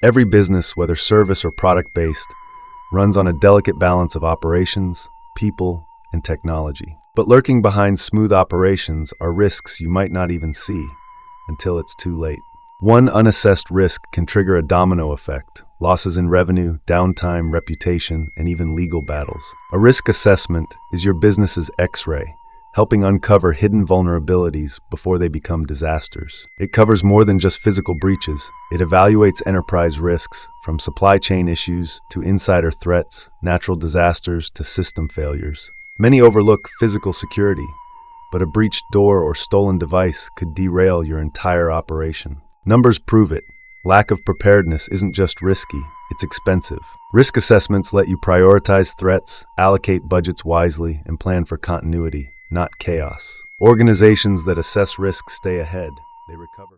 Every business, whether service or product-based, runs on a delicate balance of operations, people, and technology. But lurking behind smooth operations are risks you might not even see until it's too late. One unassessed risk can trigger a domino effect: losses in revenue, downtime, reputation, and even legal battles. A risk assessment is your business's X-ray, helping uncover hidden vulnerabilities before they become disasters. It covers more than just physical breaches. It evaluates enterprise risks, from supply chain issues to insider threats, natural disasters to system failures. Many overlook physical security, but a breached door or stolen device could derail your entire operation. Numbers prove it. Lack of preparedness isn't just risky, it's expensive. Risk assessments let you prioritize threats, allocate budgets wisely, and plan for continuity, not chaos. Organizations that assess risk stay ahead. They recover.